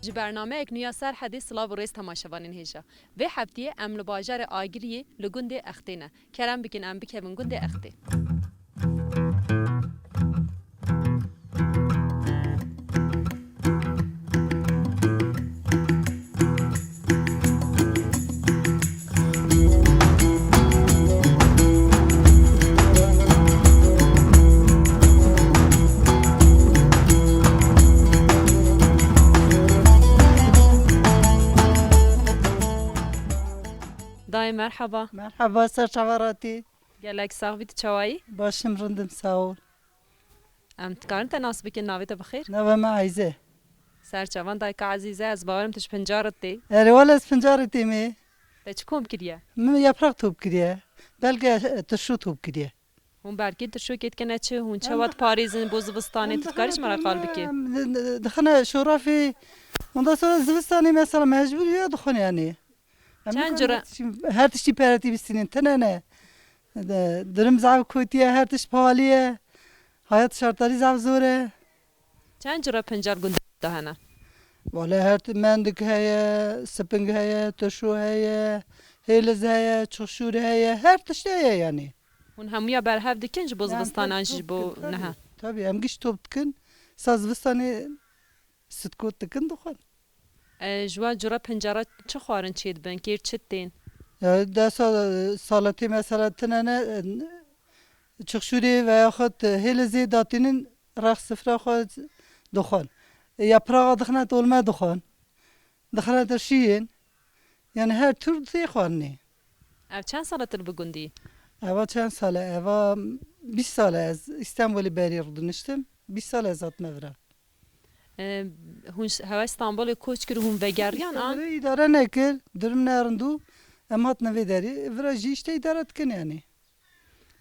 ji bernameyek nûya Serhedê Silav û Rêz temaşevanên hêja. Vê heftiyê em li bajarê Agiriyê li gundê Extê ne. Kerem bikin em bikevin gundê Extê. Dayı merhaba. Merhaba serçavarati. Gelek sax bî tu çawayî? Başım rındım sağ ol. Em dikarin te nas bikin navê te bixêr? Navama Ayze. Serçavan dayka ezîze ez bawerim tu ji pincaret tê. Erwal ez fincarı temi. Te çi kom kiriye? Yaprak top kiriye. Belge tuşu top kiriye. Hûn berkê tirşokê dikine çi hûn çewat parêzin bo zivistanê tu dikarî ji me re qal bikî? Dixine şorafi. Ondan sonra zivistanı mesela mecbur ya dixine yani. Çend cüre? Her tişi pereti bistinin tenene. Dırım zav kutiye her tiş pahaliye. Hayat şartları zav zore. Çend cüre pincar gundê de hene? Vallahi her mendik heye, sping heye, tuşu heye, heliz heye, çokşur heye, her tişte heye yani. Hûn hemûya berhev dikin ji bo zivistanan jî ji bo nehe. Tabii em giş top dikin. Saz zivistanê sitkot dikin dixwan. Ji we cure pincara çi xwarin çê dibin? Kêr çi tên? Ya desa salatê mesela tinene çokşurê veya xut helizê datînin rex sifra xwe dixwan. Yaprağa dixine dolma dixwan. Dixine tirşiyên. Yani her tür tê xwarinê. Ev çend salatir bi gundî? Eva çend sale? Eva 20 sale ez İstanbul'u berî rûdiniştim. 20 sale ez hatime vira. Hûn hewa İstanbulê koç kir hûn vegeriyan an? İdare nekir. Dirim nerindû. Em hatine vê derî. Vira jî işte idare dikin yani.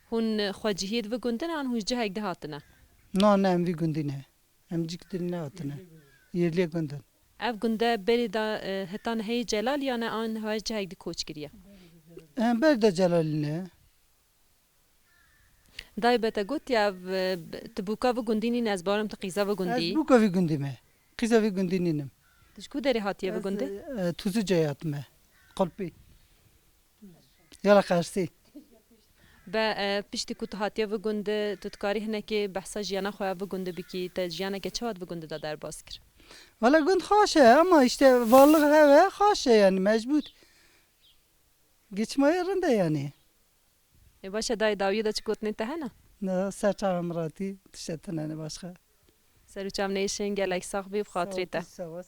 Hûn xwecihiyê di gundin an hûn ji cihek de hatine? Ne em vî gundî ne. Em cik din ne hatine. Yerliye gundin. Ev gunde berê da hetan heyê celal ya ne an hewa ji cihek de koç kiriye? Ber de Celalîne. Dayı bete gotiye ev tu bûka vi gundî nîne ez bawerim tu qîza vi Ez gundî. bûka vî gundî me. Qîza vî gundî nînim. Tu ji ku derê hatiye vi gundê? Tuzucayê hatime. Qalpî. Yala Qersî. Be piştî ku tu hatiye vi gundê tu dikarî hinekê behsa jiyana xwe vi gundê bikî te jiyaneke çawa vi gundê de derbas kir? Valla gund xaş e ama işte varlık heve xaş e yani mecbur. Geçmeye rinde yani. Başa dayı dawiye de çi gotinê te hene? Ne serçava miratî tişetine ne başka. Ser û çem nêşin gelek sax bî bi xatirê te. Sağ ol.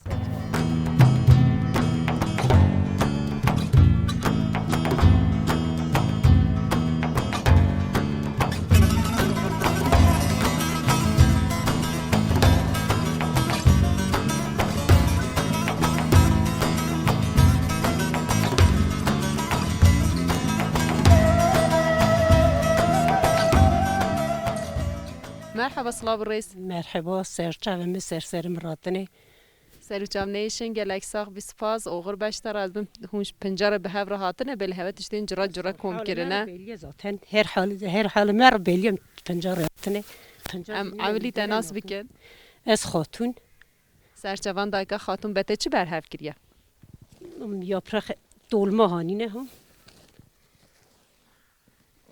Merhaba Silav û Rêz. Merhaba, serçavemi serserim ratine. Ser û çem nêşin gelek sax bî spas oğur beş te raz bim hûn ji pincara bi hev re hatine belê heve tiştên cira cira kom kirine. Belli zaten her halime belli pencere ratine. Em evlî te nas bikin. Ez hatun Serçevan dayka xatun bete çi berhev kiriye? yaprak dolma hanine ha.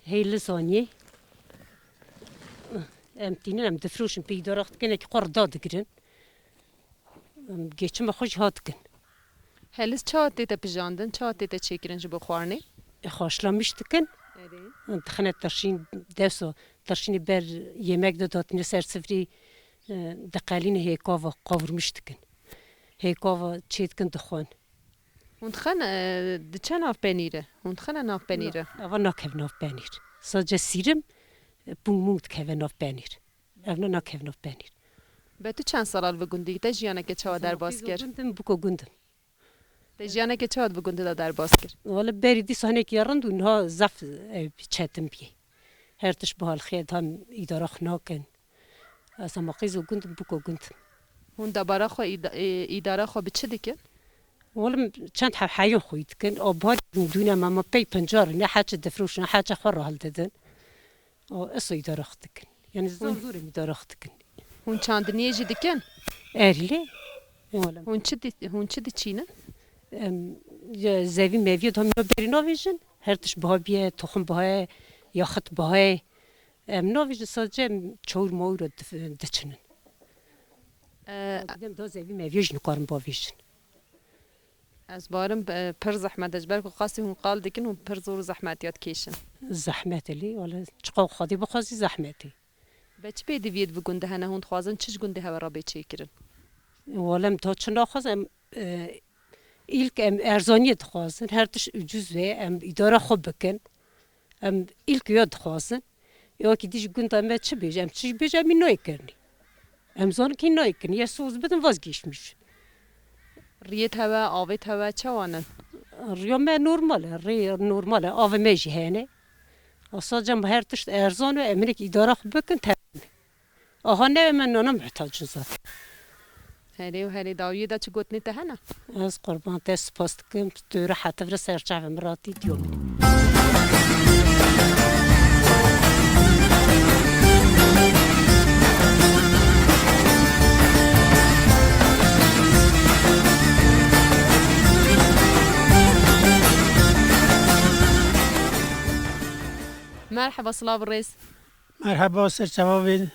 Heyli saniye. Em tinin em difruşun peydarak kene ki qarda dikirin. Geçme hoş hatkin. Heliz çawa tê te pijandin, çawa tê te çêkirin ji bo xwarinê? Haşlamış dikin. Dixine terşin deso terşini ber yemek de datine ser sifri deqalini heykava kavurmuş dikin. Heykava çetkin dixwan. Hûn dixin diçe nav penîre? Hûn dixine nav penîre? Ava nakev nav penîr. Sadece sirim bûmû dikeve nav penîr. Ev nakev nav penîr. Be tu çend salal vi gundî te jiyaneke çawa derbas kir? Gundim buko gundim. Te jiyaneke çawa vi gundê de derbas kir? Valla beri dis hanek yarın du ha zaf çetim bi. Her tiş bahal xiyad ham idara xnaken. Asama qiz gundim buko gundim. Hûn debara xwe îdara xwe bi çi dikin? ولم كانت حيون خويت كان أبهاد دون ما بي بنجار نحاج الدفروش نحاج حرة هالددن أو أصي درختك يعني زور مدرختك Hûn çandiniyê jî dikin? أريلي ولا هون چه چینه؟ زوی میوه هم بریناویجن هر تش بها بیه تخم بها یا خط بها ناویج ساجه چور مور دچنن دم دو زوی میوهش نکارم باویجن از بارم پر زحمت اجبر کو خاصی هون قال دکن هون پر زور زحمتیات کیشن زحمت لی ولا چقو خادی بخوازی زحمتی بچ بیدی وید بگنده هنه هون خوازن چش گنده هوا را بیچه کرن ولم تا چنا خوازم ilk erzaniyet dixwazin her tiş ucuz ve idare xwe bikin ilk ya dixwazin ya ki dij gund em çi bêje em çi bêje em naykirinî em zanin kî naykirin ya soz bidin vazgeçmiş riyet hava avet hava çawanin riya me normal e rê normal e avê me jî hene asaca her tiş erzan ve emrek idare xwe bikin aha ne me nana muhtacın zaten هلی و هلی داویه دا چه گوتنی ته هنه از قربان ته سپاس دکم تو را حتی ور سرچاو مراتی دیوم مرحبا صلاح الرئيس مرحبا سرچاو بید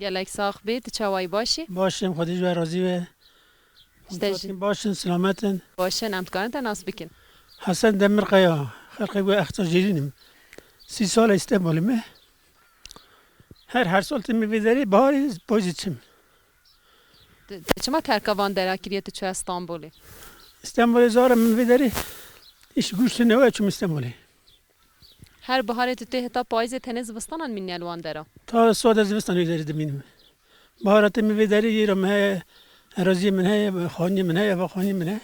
گلک ساخ بید چاوای باشی باشیم خودی جو راضی و باشن سلامتن باشن ام تکانت ناس بکن حسن دمر قیا خلقی و اختار جیرینم 30 سال استانبولمه هر سال تمی بدری بهاری پوزیچم چما ترکوان درا کریت چه استانبولی استانبول زارم من بدری iş güçlü ne var çüm İstanbul'e. Her baharı tüte heta payze teniz vıstanan minni elvan dera. Ta soda zivstan üzeri benim. Baharatı mı vederi yerim he, arazi min he, khani min he, khani min he.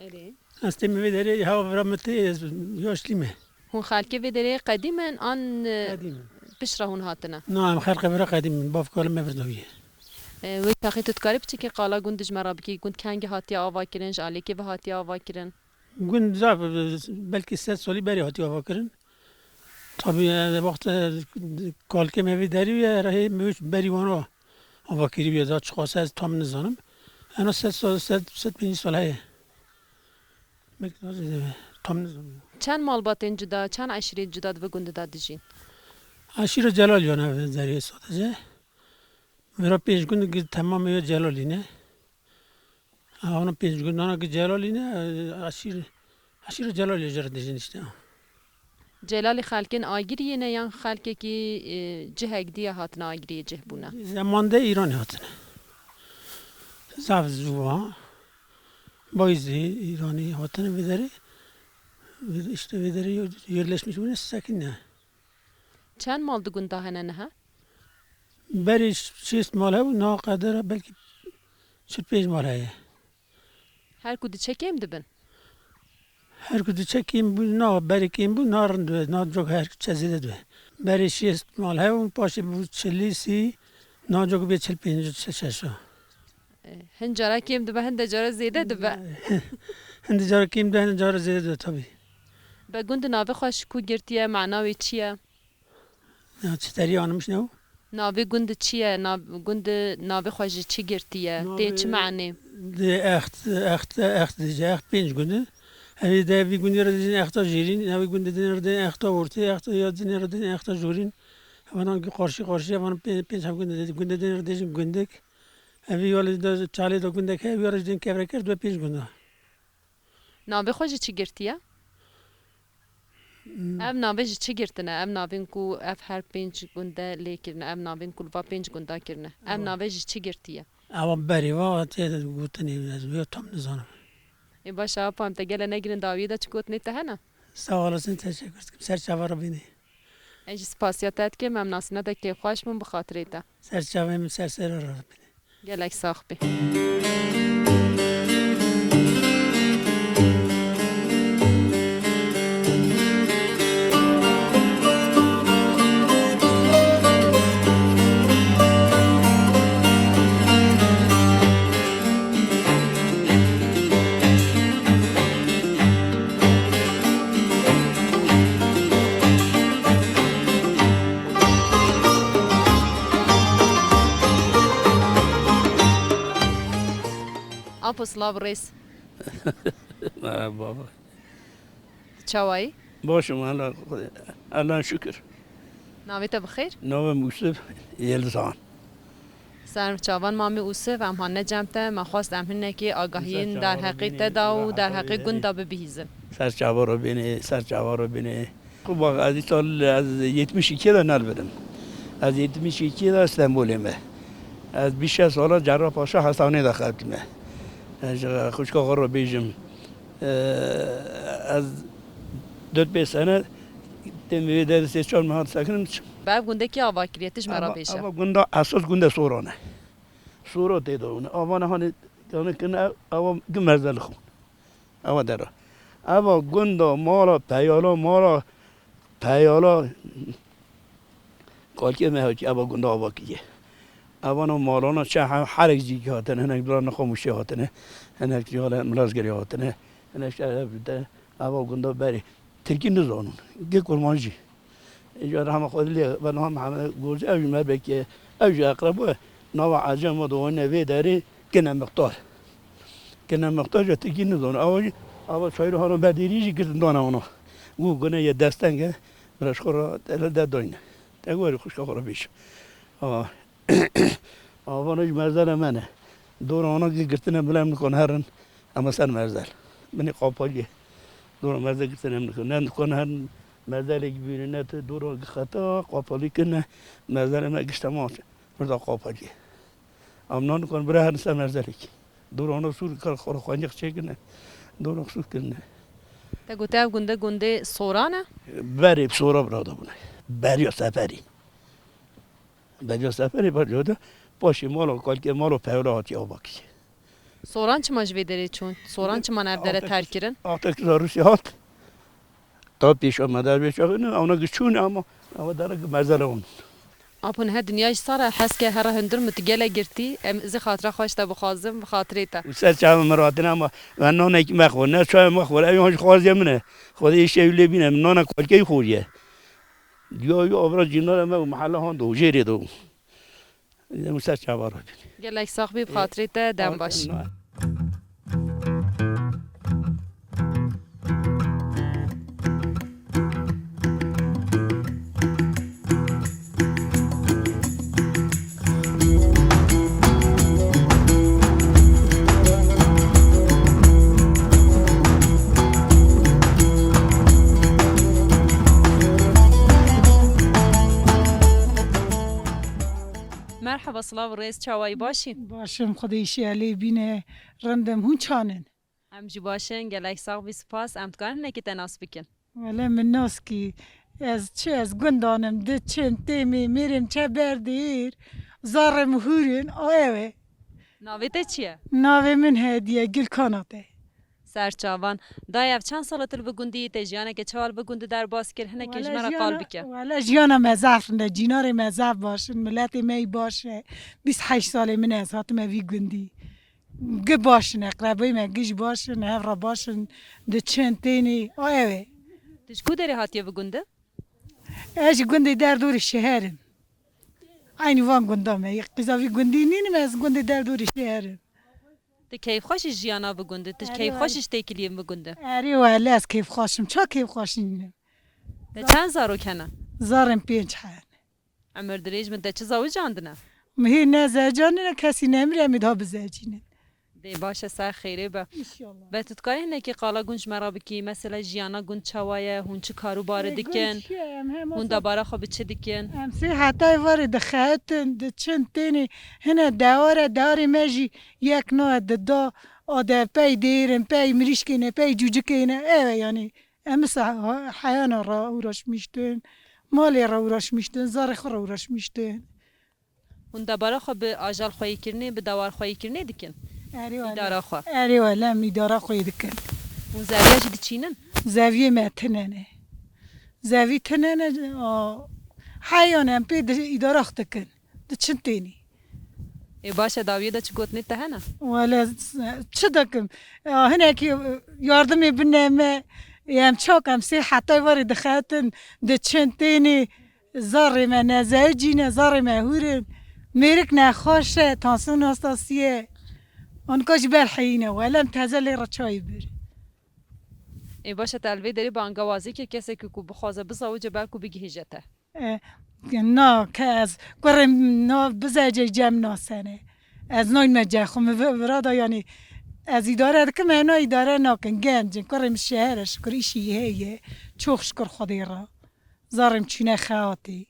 Evet. Asti mı vederi hava rahmetli yaşlı mı? Hun xalki vederi qadimen an قديم. pişra hun hatına. نعم خلق برا قديم باف كلام ما بردويه. Ve taxi tutkari biçi ki qala gundij merabki gund kangi hatiya ava kirin jaleki ve hatiya ava kirin. قلنا زعف بلكي 7 سالي بري هاتي وفاكرن. طبيعي وقت قال كم هذي داري راهي مش بري وانا وفاكري بيدا شخص از تام نزانم. أنا 7 5 سال هي. تام نزانم. Çen malbatên cuda, çen aşiret cuda ve gundu da dijin. عشيرة جلال يانا داري صدقه. مرا پیش گوند که تمام یه جلالینه. آن پیش گوندانا که جلالینه عشیر جلالی جرد نشته. Celali xalkin agiriye ne yan xalke ki cihek diye hatına agiriye cih buna. زمانده ایران هاتنه. زاف زوا بایزی ایرانی هاتنه بداری. işte بداری yerleşmiş bunu sakinne. Çen mal gunda hene ha? بری شیست ماله و ناقدره بلکه 45 ماله. Her kudu çekeyim dibin. Her kudu çekeyim bu na beri kim bu narın dö nadrog her çezide dö. Beri şiest mal hev paşe bu çelisi nadrog bir çel pinci çeşo. Hincara kim dibe hinde cara zede dibe. Hindi jar kim de hindi jar zede dö tabi. Be gundu nave xoş ku girtiye manavi çiye. Ya çiteri anmış ne o? Nave gundu çiye, gundu nave xoş çi girtiye. Te çi mani. De echt de pinç günü. Evi de bir gün yerde echt jirin, evi gün de yerde echt orta, echt ya yerde echt jurin. Hemen ki karşı hemen pinç gün de yerde gündek. Evi yolu da çale da gündek evi yerde kevreker de pinç günü. Nave xoş çi girtiye. Ev nave çi girtine, ev navin ku ev her pinç gunda lekirne, ev navin ku va pinç gunda kirne. Ev nave çi girtiye. Ama beri var te gutni ya tam nizanım. Başa apam te gele negirin daviye da çikotni te hena. Sağ olasın teşekkür ederim. Serçava beni. Ej spasiyat ke mem nasina da ke xoş mun bu xatireta. Serçava serser beni. Gelek saxbi. آپو سلاو ریس بابا چاوایی باشم الان شکر ناویت بخیر نام موسف یلزان سر چاوان مامی اوسف ام هانه جمته ما خواست ام هنه که آگاهین در حقیقت دا و در حقیقت گندا ببیزن سرچاوا رو بینه خب از این سال از 72 دا نال بدم از 72 دا استانبولمه از بیش از سالا جراح پاشا حسانه داخلتمه خوشکا رو بیجم از 2 سنه تمیه در 3-4 ماه ساکنم باب گنده که آواکریتش مرا بیشه اما گنده اساس گنده سورانه سورا دیدونه آوانه هانی کنه آوا گمرزل خون آوا درا اما گنده مالا پیالا کالکی مهاجی اما گنده آوا کیه اوانا مالانا چه هر یک جیگه هاتنه هنک دران خاموشی هاتنه هنک جیال ملازگری هاتنه هنک شهر بوده اوا گنده بری ترکی نزانون گه کرمانجی اینجا همه خود لیه و نام همه گوزه اوی مربه که اوی اقربه نوا عجم و دوانه وی داری کنه مقدار جا ترکی نزانون اوا شایر ها رو بدیریجی کردن دانه اونا او گنه یه دستنگه برش خورا دل داینه تگواری خوشکا خورا بیشم آوانش مرزل منه دور آنها که گرتنه بلند میکن هرن اما سر مرزل منی قاپالیه دور مرزل گرتنه نکن هرن مرزل که بیرونه دور خطا قاپالی کنه مرزل ما گشتماش مرزل قاپالیه اما نکن برای هرن سر مرزلی دور آنها سور کار خور خوانجق چه کنه دور سور کنه تا گوته گنده سورانه بری بسورا برادا بونه بریا سفری بر جوده باشی مالو کالکی مالو پیولا هاتی آباکی سوران چه مجوی داری چون سوران چه من افداره ترکیرن آتک روسی هات تا پیش آمده بیش آخه اونا گشون اما داره که مرزل اون آپون ها دنیاش سارا حس که هر هندر متگله گرتی ام از خاطره خواسته بخوازم بخاطری تا سر چهار مراتب اما من نان کی مخور نه چای مخور ایوانش خوازی منه خدا یه شی بینم نان کالکی خوریه یا آبرا جینا ما محله هان دو جیری دو مسر چهار گلک ساخبی بخاطری تا دم باش مرحبا سلاو رئیس چاوایی باشین باشم خدایشی علی بینه رندم هون چانن امجی باشین گلک ساخبی سپاس امتکان نکی تناس بکن ولی من ناس کی از گندانم ده چند تیمی میرم چه بردیر زارم هورین آوه ناویته چیه؟ ناوه من هدیه گل کاناته سرچاوان دایف چند سالتل بگوندی تجیانه که چوال بگوندی در باز کر هنه که جمعه قال بکه ولی جیانا مزاف نه جینار مزاف باشن ملت می باشه 28 سال من از هاتم وی گوندی گه باشن اقربای من گش باشن هفرا باشن ده چند تینی آوه تشکو داری هاتیه بگونده؟ اش گوندی در دور شهرم aynı van gundam ya qizavî gundî nînim ez gundê derdorî şêherim Te keyfxweş jiyana bigunde te keyfxweş têkiliyên bigunde erê wele ez keyfxweşim ça keyfxweşînim Te çend zarok hene zarên pênc hene Emir dirêj min te çi zawicandine mihî ne zecanine kesî nemir em ê daha bizecînin Dê baş e ser xêrê be İnşallah Be tu dikarî hinekî qala gund ji me re bikî mesela jiyana gund çawa ye hûn çi karûbarê dikin hûn debara xwe bi çi dikin em sê hetay varê dixetin di çend tênê hine dewere dewarê me jî yek nae di da ade pey dêrin pey mirîşkê ne pey cûcikê ne ew e yanî em heyana re uğraşmıştin malê re uğraşmıştin zarê xwe re uğraşmıştin hûn debara xwe bi ajalxweyîkirinê bi dewarxweyîkirinê dikin îdara xwe erê wele em îdara xwe dikin hûn zeviya jî diçînin Zeviyê me tinene zevî tinene heyan em pê îdara xwe dikin di çend tênê Ê baş e dawiyê de çi gotinê te hene Wele çi dikim hinekî yardımê bine me em çak em sê hetay warê dixetin di çend tênê zarê me nezecî ne zarê me hûrin mêrik nexweş e tansiyona hastasiye آنکاش برحینه ولم تزل را چای بر ای باشه تلوی داری با انگوازی که کسی که کو بخوازه بزاوجه بلکو بگی هجته نه که از قرم نه بزاجه جمع ناسنه از نوین مجاخم ورادا یعنی از اداره که من اداره ناکن گنج قرم شهرش کریشی هیه چوخش کر خودی را زارم چونه خواهی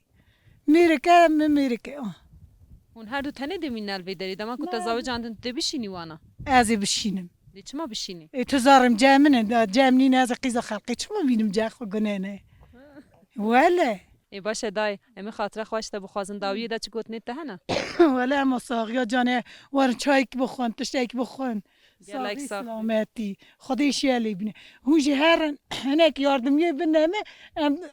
میره که میره که اون هر دو تنه دمین نلوی داری دما کو تزاوج عندن تو بشینی وانا ازی بشینم دی چما بشینی تو زارم جامنه جامنین از قیزا خلقی چما بینم جاخو گننه ولی ای باشه دای امی خاطره خواسته بخوازن داویه دا چی گوت نیت هنه ولی اما ساقیا جانه وار چای که بخون تشتای که بخون گلک ساقی ساق. سلامتی خودش یالی بینه هوجی هرن هنک یاردم یه بنامه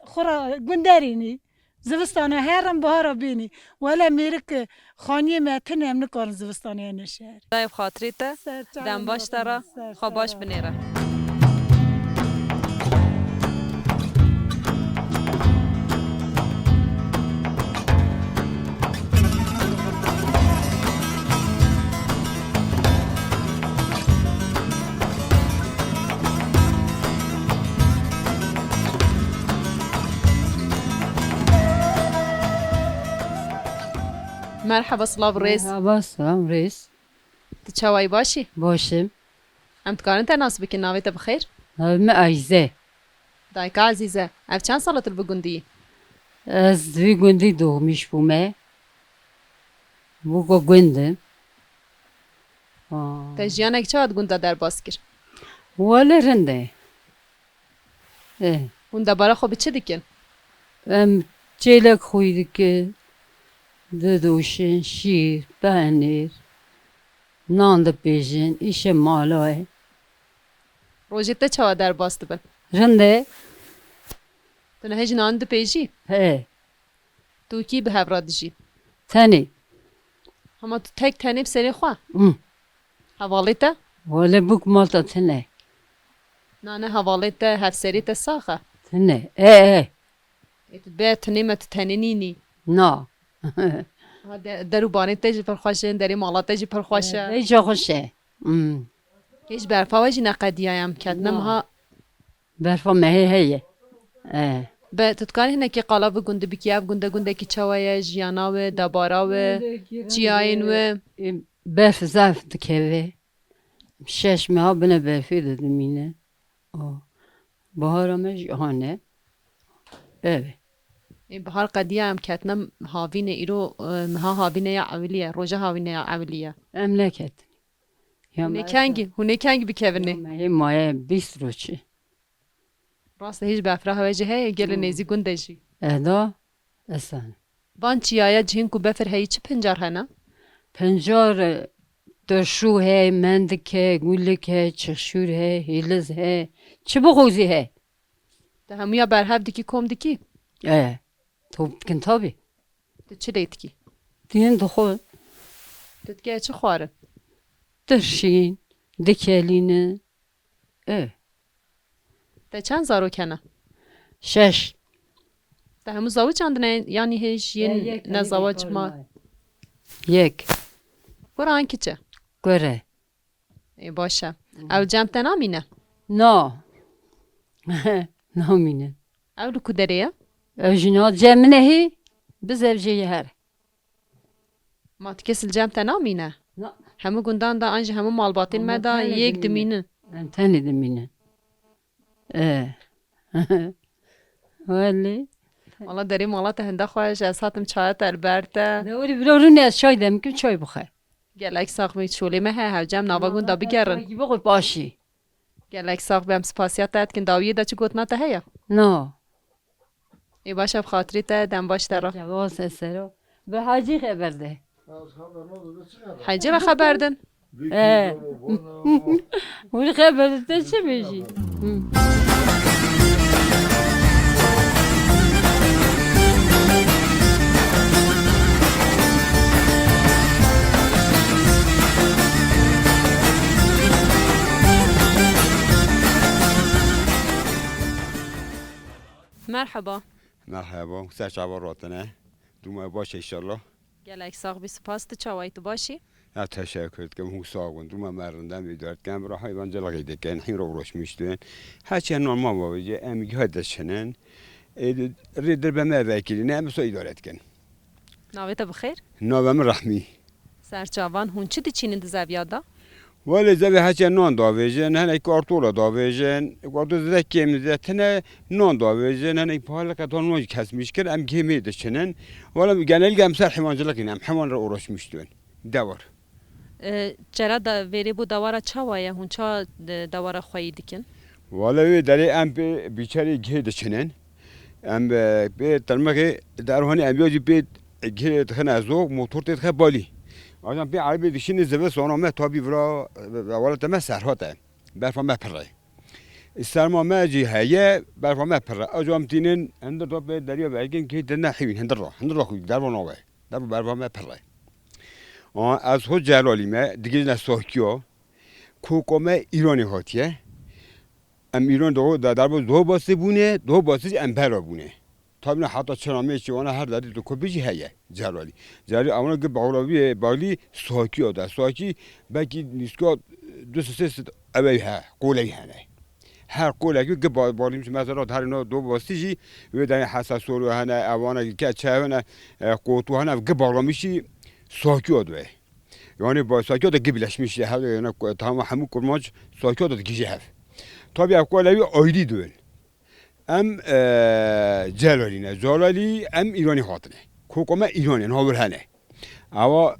خورا گندرینی زوستانه هرن بهارا بینی ولی میره که خانیه متن هم نکارن زوستانه نشهر دای خاطری تا دم باش ترا خواباش بنیره مرحبا صلاب الرئيس مرحبا سلام رئيس تشاوي باشي باشم ام تكارن تناسبك ناويته بخير ما عايزة دايكا عزيزة اف چند سالت البگندی از دوی گندی دومیش بومه بوگو گندم تجیانك چاد گنده در باز کر ولی رنده گنده بارا خوبی چه دیکن ام چیلک خویدی که ددوشن شیر پنیر نان بیجن ایش مالای روجته چوا در باز دبن رنده تو نهج نان پیجی تو کی به هفراد جی تانی اما تو تک تنیب سری خواه ام حوالیته ولی بوک مالتا تنه نه حوالیته هف سری تساخه تنه ایت به تنیمت تنینینی نا درو بانی تجی پرخوشه دری مالا تجی پرخوشه ایجا خوشه هیچ برفا وجی نقدیه هم کدنم ها برفا مهی هیه به تتکانی هنه که قالب گنده بکیاب گنده که چوایه جیاناوه دباراوه جیاین برف زرف دکوه شش ماه بنا برفی دادمینه بهارم جهانه این بهار قدیه هم کتنم هاوینه ایرو مها هاوینه یا اولیه روژه هاوینه یا اولیه املکت هونه کنگی بکوونه مهی مایه 20 روچه راست هیچ بفره هواجه هی گل نیزی گنده جی ادا اصلا بان چیایه جهین کو بفر هی چه پنجار هنه؟ پنجار دشو هی مندکه گولکه چخشور هی هیلز هی چه بخوزی هی ده همویا برهف دیکی کم دیکی تو بکن تابی ده چه دیت کی؟ دین دخول ده که چه خواره؟ درشین دکلینه ده چند زارو کنه؟ 6 ده همو زاوج چندنه یعنی هیچ یه نزاوج ما یک برای که چه؟ گره ای باشه او جمع تنامینه؟ نا نامینه او رو کدریه؟ اوجنات جمنه هی بزرجه هر ما تکسل جمع تنامینه؟ نه همو گندان دا انج همو مالباتین مدا یک دمینه انتنی دمینه ولی والله داری مالات هنده خواهش از هاتم چایت البرده دوری برورونی از چای دم که چای بخواه گلک ساق می چولی مه هر جمع نواگون دا بگرن بگو باشی گلک ساق بهم سپاسیت داد کن داویه دا چی گوت نتا هیا نه ای باشه بخاطری تا دم باش ترا جواز سرو به حاجی خبر ده حجی را خبردن ولی خبر ده چه میشی مرحبا مرحبا سه شبا راتنه دوما باشه انشالله گلک ساق بی سپاس تو چاوی تو باشی تشکر کنم حسابون رو من مرندم بیدارد کنم راه های بانجا لقیده کن حین رو روش میشتون هرچی نورمال باوجه امیگی ها دشنن ریدر به من وکیلی نه مسو ادارت کن ناویت بخیر نوام رحمی سرچاوان هون چی چینین دزاویادا ولی زبی هرچی نان داویجن هنه کارتولا داویجن کارتو زدکیم زدتنه نان داویجن هنه پاهل کتان موج کس میشکر ام گیمی دشنن ولی گنال گم سر حیوانجلک اینم حیوان رو روش میشتون دور چرا دا وری بو دوارا چاوایه هون چا دوارا خویی دیکن ولی داری ام بیچاری گه دشنن ام به ترمگه درهانی ام بیاجی به گه تخن ازوق موتور تخه بالی آجام به عربی دشین زبه سونامه تابی ورا ولی تمه سرهاته برفا مپره سرما ما جی هیه برفا مپره آجام تینن هندر تو به دریا برگن که دنه حیوین هندر را خوی در وناوه در برفا مپره از خود جلالی ما دیگه نساکیو کوکومه ایرانی هاتیه ام ایران در باز دو باسی بونه دو باسی امپرا بونه تا حتی چنامه چیوانه هر داری تو کبیجی هیه جلالی اونا که بالی ساکی آده ساکی بکی نیسکا دو سه اوی ها قولی هنه هر قولی که بالی میشه مثلا هر اینا دو باسی جی و در حساسورو هنه اوانا که چه هنه قوتو هنه که بالا میشی ساکی آده یعنی با ساکی آده گبیلش میشه هر تمام همون کرماج ساکی آده گیجه هف tabii akvaryum ayrı değil. Em Celali em İrani hatine. Kokoma İrani haberhane. Ama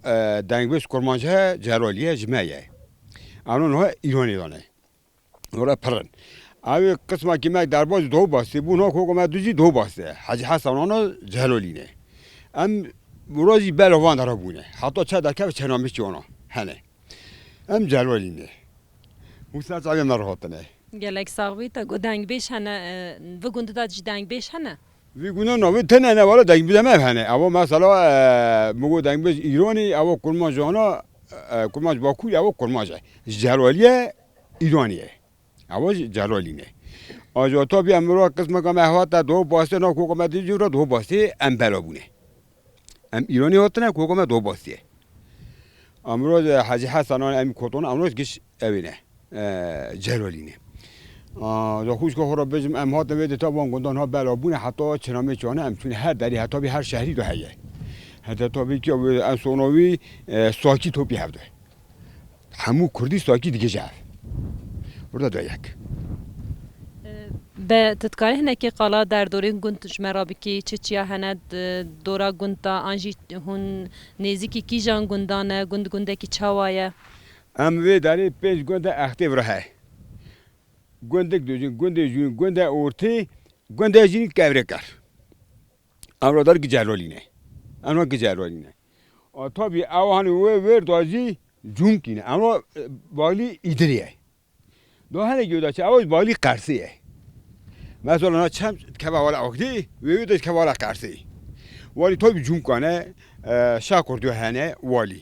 dengbes kurmancı Celaliye cmeye. Anon ha İrani dane. Orada pırın. Abi kısma kime derbaz doğu bastı. Buna kokoma düzü doğu bastı. Hacı Hasan ona Celalini. Em burası belavan darabune. Hatta çadır kef çenamış ona. Hane. Em Celalini. Musa çayım narhatine. گلک ساقوی تا گو دنگ بیش هنه و گنده داد دنگ بیش هنه وی گونه نوی تنه نه ولی دنگ بیدم هنه اما مثلا مگو دنگ بیش ایرانی اما کرمانج آنا کرمانج باکوی اما کرمانج جلالیه ایرانیه اما جلالی نه آجاتا بی امروز قسم کم احوات دو باسته نه کوکم دیجورا دو باسته امپلا بونه ام ایرانی هاتنه کوکم دو باسته امروز حاجی حسن ام کتون امروز گش اوینه جلالی نه دا خوش که خورا بجم ام هات نویده تا وانگوندان ها بلابونه حتی چنامه چانه ام چونه هر دری حتی بی هر شهری دو هیه حتی تا بی که انسانوی ساکی توپی هفته همو کردی ساکی دیگه جف برده دا یک به تذکاره هنه که قالا در دوره گند جمرا بکی چه چیا هنه دورا گند تا آنجی هون نیزی کی جان گندانه گنده کی چاوایه ام وی داری پنج گنده اختی ورهه گنده دوجین گنده جون گنده اورتی گنده جین کبرکار امرادار کی جلالینه اما کی جلالینه tabi avani ve ver dazi cumkine ama bali idriye dohane göda çavuz bali karsiye mesela çam kevala akdi ve de kevala karsi vali tabi cumkane şakor diyor hane vali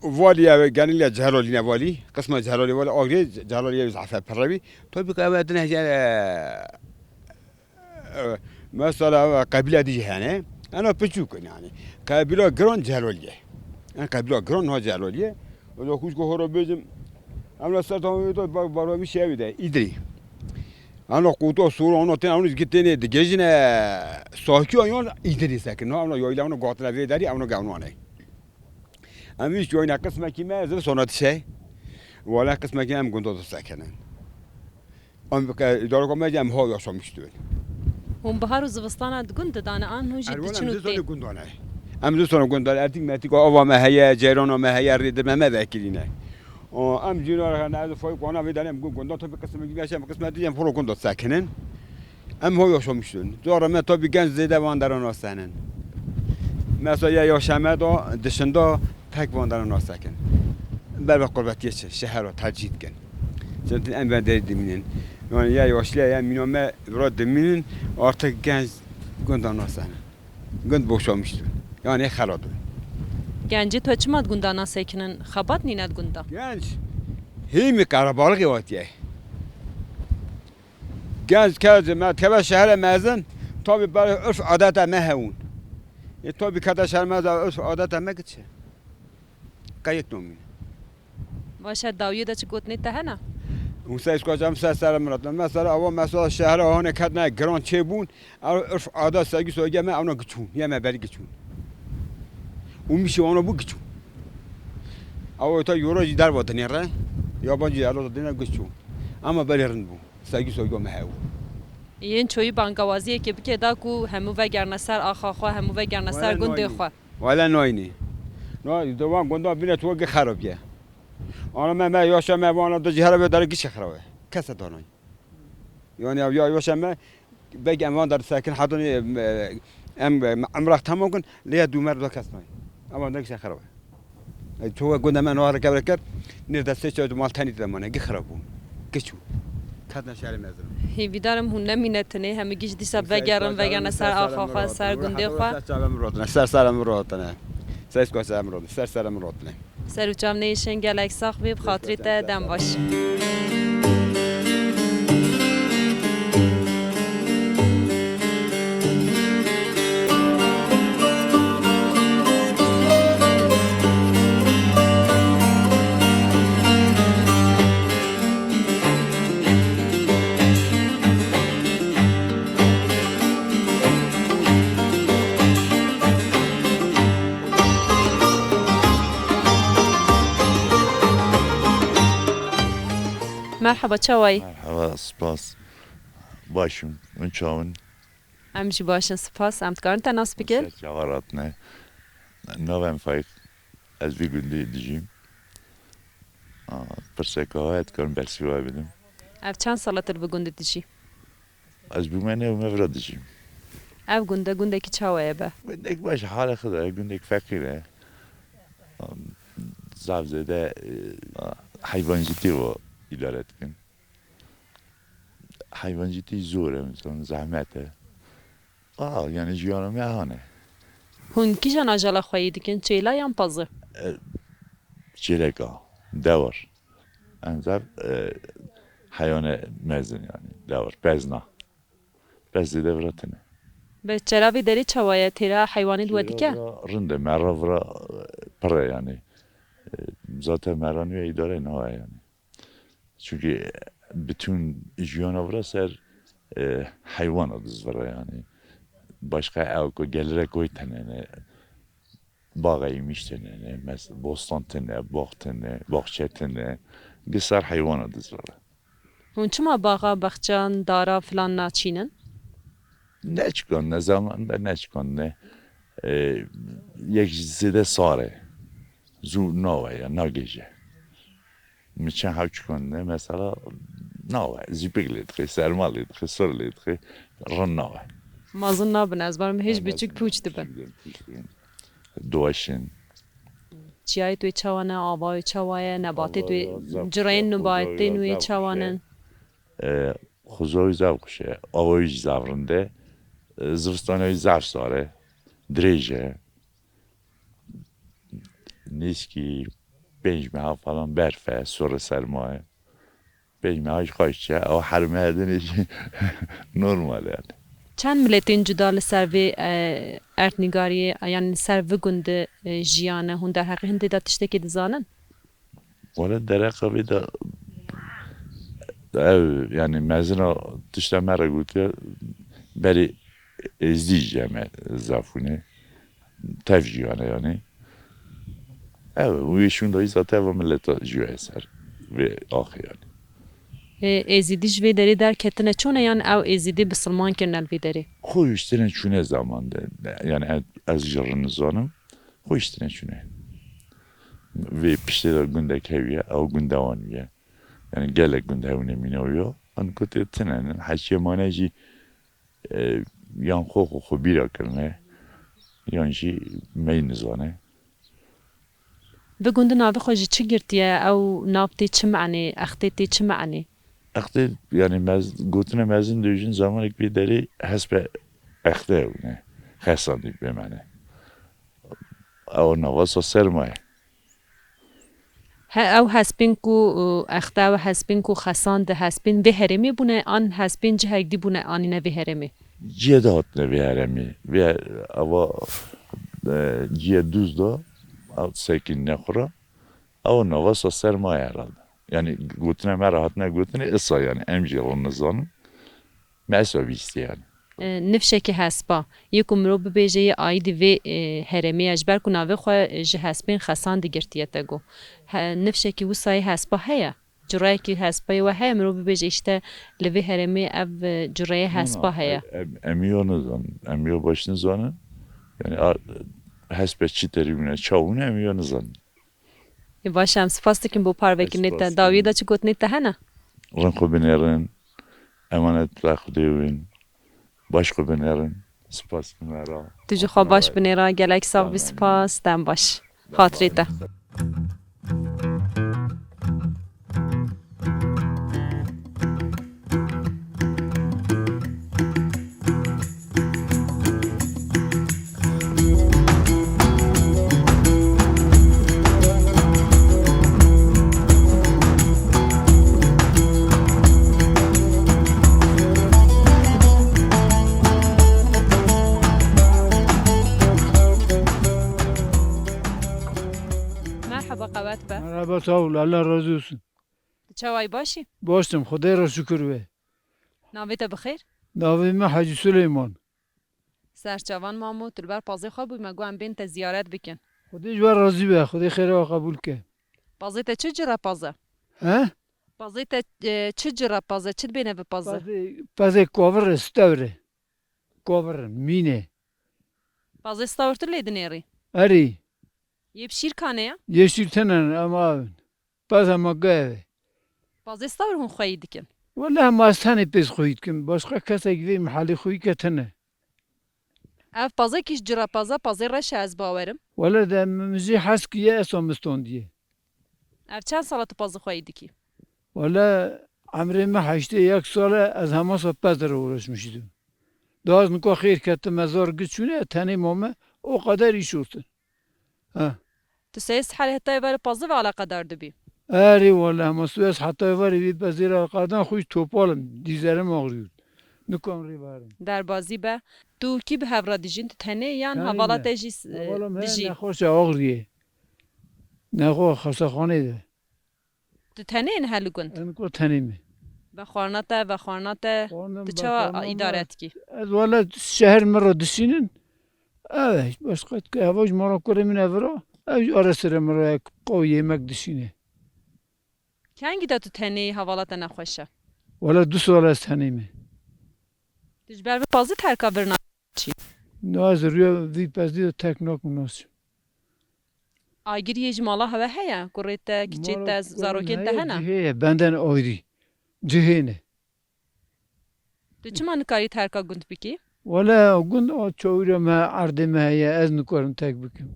vali ya ganile celaline vali kısma celali vali akdi celaliye zafer parabi tabi kavadine mesela kabile diyeceğine أنا بتشوفك يعني قبيلة جران جلالية أنا قبيلة جران ها جلالية ولا خوش كهربا بيجم أنا سرتهم يدو برامي شيء ده إدري أنا قوتو صورة أنا تين أنا جتني دجاجنا ساكيو أيون إدري ساكن أنا يايلا أنا قاتل في داري أنا قانوني أنا مش جوينا قسمة كيما زي صنعت شيء ولا قسمة كيما أم كنتو ساكنين أم إدارة كم جم ها ياشام مشتون هم بهار و زوستان گند دانه آن هوجی دیچنو تی. ام دوستان گندان ارتیک متیک آوا مهیا جیران مهیا رید ما وکیلینه. ام جیران هر نهاد فای قانا میدانم گندان تو به قسم میگیرم قسم دیگه فرو گندان ساکنن. ام ها یاشمشون. داره ما تا بیگنج زیده واندران آسانن. مثلا یا یاشمه دشندا تک واندران آسکن. بر قربتیه شهر را تجدید کن. چون ام بندری دمینن. yani ya yaşlı ya minome burada minin artık genç gündan nasıl gün boşalmıştı yani xaladı genci to çmad gundana sekinin xabat ninad gunda genç himi karabalık yatiye genç kazı mertebe şehre mezun tabi böyle örf adeta mehun tabi kada şehre mezun örf adeta mekçe کایک نمی باشه داویه دا چه گوتنی تهنا اون سایز کجام سر مرد مثلا اول مثلا شهر آهن کردن گران چه بون عرف عادات سگی سوگه من اونا گچون یا من بری گچون اون میشه اونا بو گچون اول تا یوروجی در وطنی را یا بانجی در وطنی گچون اما بری رند بون سگی سوگه من هاو این چوی بانگوازیه که بکه دا کو همو و گرنسر آخا خوا همو و گرنسر گنده خوا ولا ناینی نه دوام گنده بینه تو که خرابیه آنا من یاشم من وانا دو جهره به در گیش خرابه کس دانای یعنی یا یاشم من بگم وان در ساکن حدونی امراه تمام کن لیا دو مرد و کس نای اما در گیش خرابه تو گنده من وارد کبر کرد نه دسته چه مال تنی دمانه گی خرابون گیشو کدن شهر مزرم هی دارم هون نمینه تنه همه گیش دیسا بگرن و گرنسر آخا خوا سر گنده خوا سرم راتنه سایس کو سرم راتنه سر و چام نیشن گلک ساخ بی بخاطری تا دم باش مرحبا چاوی مرحبا سپاس باشم اون چاون امشی باشن سپاس امتکارن تناس بگل جوارات نه نوام فایق از بی گندی دیجیم پرسکه هایت کنم برسی وای بدم اف چند سالتر بگنده دیشی از بی منه و مفرد دیجیم اف گنده کی چاویه با گندک باش حال خدا گندک فقیره زبزده حیوانجیتی و اداره کن حیوانجیتی زوره مثلا زحمته یعنی جیانم یهانه هون کیشان آجالا خواهی دیکن چیلا یا پازه چیلکا دور انزب حیوان مزن یعنی دور بزنا بزی دورتنه به چرا وی داری چوایه تیرا حیوانی دو دیکه رنده مرا ورا پره یعنی ذات مرانی اداره نه یعنی چونکه bütün جیانورا سر حیوان دزوره یعنی başka evko gelerek koy tane باغی میشتنه مثل بوستان تنه باغ تنه باغچه تنه گسر حیوان دزوره هون چما باغا بخچان دارا فلان ناچینن نچکن نه زمان ده نچکن نه یک زده ساره زو نوه یا نگیجه میچن هاو چکنه مثلا نوه زیبگلید خی سرمالید خی سرلید خی رن نوه مازن نابن از برم هیچ بیچک پوچ دبن دوشن چیای توی چوانه آبای چوایه نباتی توی جرین نباتی نوی چوانن خوزوی زوقشه آوای زورنده زوستانوی زوش داره دریجه نیسکی بنجمه ها falan برفه سر سرمایه بنجمه هاش خواهشه او حرمه هدنش نرماله yani. چند ملتین جدا لسر وی ارتنگاری یعنی سر و گنده جیانه هون در حقی هنده دا تشتکی دزانن؟ ولی در حقی دا yani mezuna tişte mera gute beri izleyeceğim zafune tevcihane yani. Evet, bu işin de zaten var millete cüeser ve ahir yani. ازیدی جوی داری در کتنه چونه یان او ازیدی بسلمان کرنل وی داری؟ خوی iştene çune zamanda yani az jarın zanım خوی iştene çune ve pişteler günde keviye o günde vanıya yani gelek günde evine minoyo an kötü tenen haşyemanaji yan xo bira kırne yanji meyn zane ve günde navi xoji çi girtiye او nabti çi mani اختیتی çi mani اخته yani گوتنه مزن دوجین زمانی که داری حسب اخته نه خسانی به منه او نواز سرمایه او حسبین کو اخته و حسبین کو خسان ده حسبین به هرمی بونه آن حسبین جهگ دی بونه آنی نه به هرمی جیدات نه به هرمی و اوا جید دوز دا او سکین نخورا او نواسا سرمایه herhalde. Yani gutine me rahat ne gutine ısa yani emci onu zanım. Mesela işte yani. نفشکی هسپا یکو مرو ببیجه یه آیدی وی هرمی اجبر کو ناوی خواه جه هسپین خسان دیگرتیه تگو نفشکی و سای هسپا هیا جرای کی هسپای و هیا مرو ببیجه اشته لوی هرمی او جرای هسپا هیا Emiyor zanım. Emiyor başını zanım. Yani hesbet çiterimine çavunu emiyor zanım. باشم سپاس دکیم بو پاروکی نیت داوی دا چی گوت نیت هنه Ranko binerin. Emanet rakudevin. Başka binerin. Spas binera. تو جو خواه باش بنیرا گلک ساق بی سپاس دم باش خاطری تا مرحبا قوات به Merhaba sağ ol. Allah razı olsun. چوای باشی Başım. Khudaya şükür ve. ناوی تا بخیر Navime Hacı Süleyman. سرچوان مامو تلبر پازی خواه بوی مگو هم بین تا زیارت بکن Khudaya jvar razı ve. Khudaya khira kabul ke. پازی تا چه جرا پازه Ha? پازی تا چه جرا پازه چه بینه به پازه Pazı kovr stavre. Kovr mine. پازی ستاورتو لیدن ایری Ari. یه بشیر کانه یا Yeşil tenen ama. Pazı ama gave. پازی ستاور هون خواهی دکن Vallahi mastane pes khuyit kim. Başka kasa gibi mahalli khuy ke tene. اف پازه کش جرا پازه پازی رش از باورم Valla da müzi haskiye esomiston diye. اف چند ساله تو پازه خواهی دکی Valla amrime haşte yak sala az hamasa pazara uğraşmıştım. Daha az niko khir kattı mezar güçüne tane mama o kadar iş olsun. Ha. تو سیس حالی هتای بر پازه و علاقه دار دبی Eri valla masuas hatta var bir pazara kadar kuş topalım dizlerim ağrıyor. Nukamri varım. در بازی به تو کی به هفرا دیجین تو تنه یان تنه حوالات نه. جیس Vallahi دیجی ne hoş ağrıyor. Ne hoş hastahanede. تو تنه این هلو گند En ko tanemi. و خورناته تو چه ادارت کی Valla şehir mera düşünün. Evet başka havaş mara kuremin evra. Ara sıra mara koy yemek düşünün. کنگی دا تو تنه حوالات نخوشه Valla 2 sal az tanemi. تجبر به پازه ترکا برنا Naz rüya vi pazdi teknak nasıl. آگیری اجمالا هوا هیا کوریت کچیت زاروکین تهنا Ciheye benden ayrı. Cihene. تو چما نکاری ترکا گند بکی Valla gün o çoğuyla me ardeme ya az nukarım tek bikim.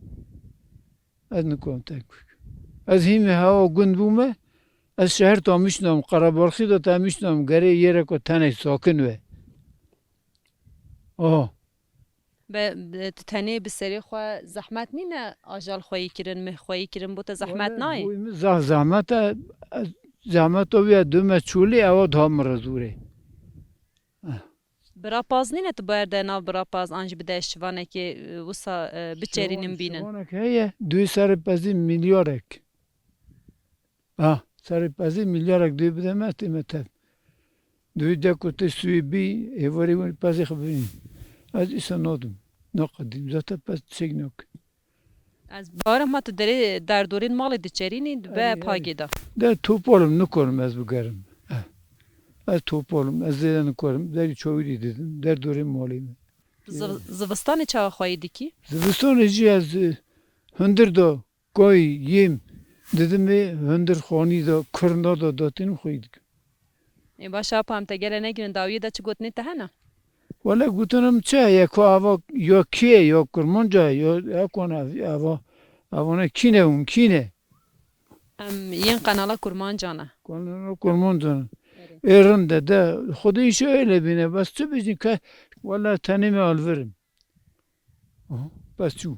Az nukarım tek bikim. Az hime hava gün bu me. Az şehir tamışnam. Karabarxı da tamışnam. Gare yere ko tane sakin ve. Oh. به تو تنه به سری خو زحمت نینه آجال خویی کرن مه خویی کرن بوده زحمت نای Zahmet o ya düme çuli ava dhamra zure. برا پاز نینه تو باید ناو برا پاز آنج بده شوانه که وسا بچرینم بینن Şovanak heye 2 sarıpazı milyarek. Ah, sarıpazı milyarek duy bidemez timetev. Duy da kutu suyu bi evari pazı xabini. Az isa nodum. Naqdim zaten pas çegnok. از بارم ما تو دری در دورین مال دچرینی به پاگی دا Da topalım nukorum az bu garım. Az topalım az zeden nukorum. Deri çoğu dedim. Der dorim malim. زوستان چا خویی دکی Zıvıston eci az hındır da koy yem. Dedim mi hındır khani da kırna da datin koyduk. ای باشه پام تا گله نگیرن داویه دا چه گوتنی تهنا Valla gutunum çe ya ko ava yo kiye yo kurmonca yo ya kona ava kine kine. ین قنالا کرمان جانه Kona kurmonca. Erinde de xudu işi öyle bine bas tu bizim ka valla tanime alverim. Bas tu.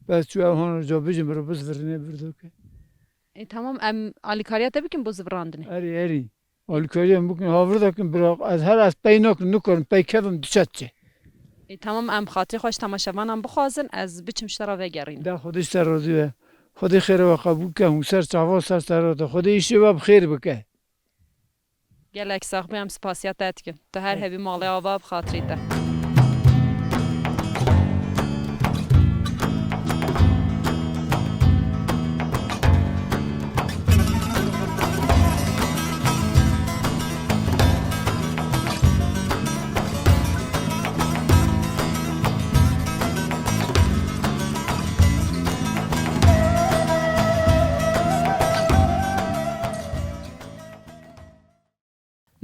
Bas tu avhan jo bizim robuz verine verdik. ای تمام ام آلیکاریا تا بکن بوز براندنه Eri. Alkoliyem bugün havırdakin bırak az her az peynok nukorun peykevim düşatçı. ای تمام ام خاطر خوش تماشاوانم بخوازن از بچم شترا وگرین Da xudiş razı ve خدای خیر و قبول که اون سر چاوا سر سرات خدای شباب خیر بکه گلک ساخ بیم سپاسیت داد تو هر هبی مال آوا بخاطریته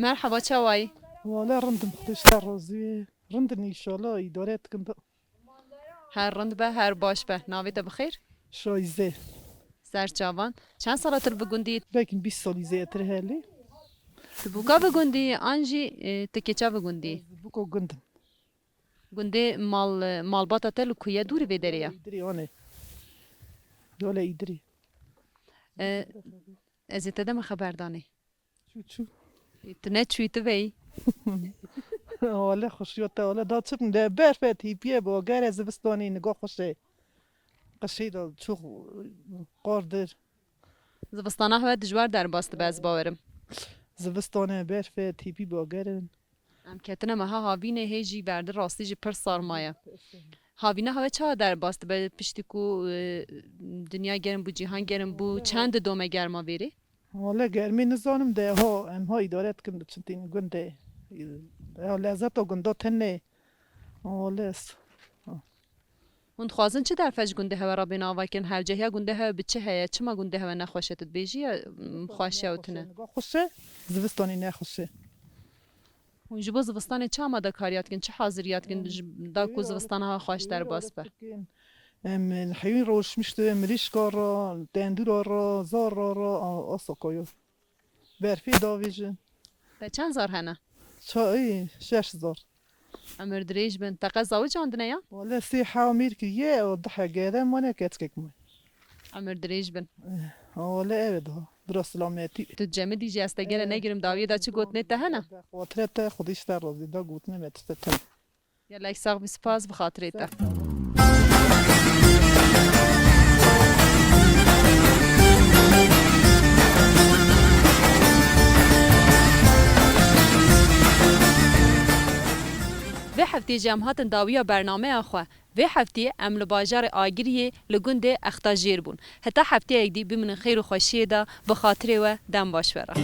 مرحبا چوایی والله رندم خودش در روزی رندن ایشالا اداره کند هر رند به هر باش به ناویت بخیر شایزه سرچاوان چند سالتر بگوندی بکن 20 سالی زیتر هلی تبوکا بگوندی آنجی تکیچا بگوندی بکو گندم گوندی مال باتا تل کویا دوری بدریا ایدری آنه دوله ایدری از تدم خبردانی چو تنه چویت وی والله خوشیوتا والله داد چپم ده برفت هیپیه با گر از بستانی نگاه خوشه قشی داد چو قاردر زبستانه ها دجوار در باست باز باورم زبستانه برفت هیپی با گرن ام کتنه مها هاوینه هیجی برده راستی جی پر سارمایه هاوینه ها چه در باست به پشتی کو دنیا گرم بو جهان گرم بو چند دومه گرما ویری والله گرمی نزانم ده ها ام ها ادارت کم چنتین گنده لذت و گنده تنه والله هون خوازن چه در فج گنده ها را بنا وکن هر جهیا گنده ها بچه هیا چما گنده ها نخوشتت بیجی خوشه و تنه خوشه زوستانی نخوشه هون جبو زوستان چه آماده کاریات کن چه حاضریات کن دا کو زوستان ها خوش در باس به الحيوان روش مشته مريش كارا دندور را زار را آساقايو برفی داویجن به چند زار هنه؟ چای 6000 امر دریج بن تقا زوج عندنا یا؟ والله سي حامير كيه وضحى قاده وانا كاتكك مي امر دریج بن والله ابدا درست سلامتی تو جمع دیجی استگره نگیرم داویه دا چی گوتنه ته هنه؟ خاطرت خودش در روزی دا گوتنه متستن یا لایک ساق بی سپاس بخاطره ته و هفته جمعات داویا برنامه آخوا و هفته عمل باجار آگریه لگنده اختاجیر بون حتی هفته یک دی بمن خیر و خوشیه دا بخاطره و دم باش برا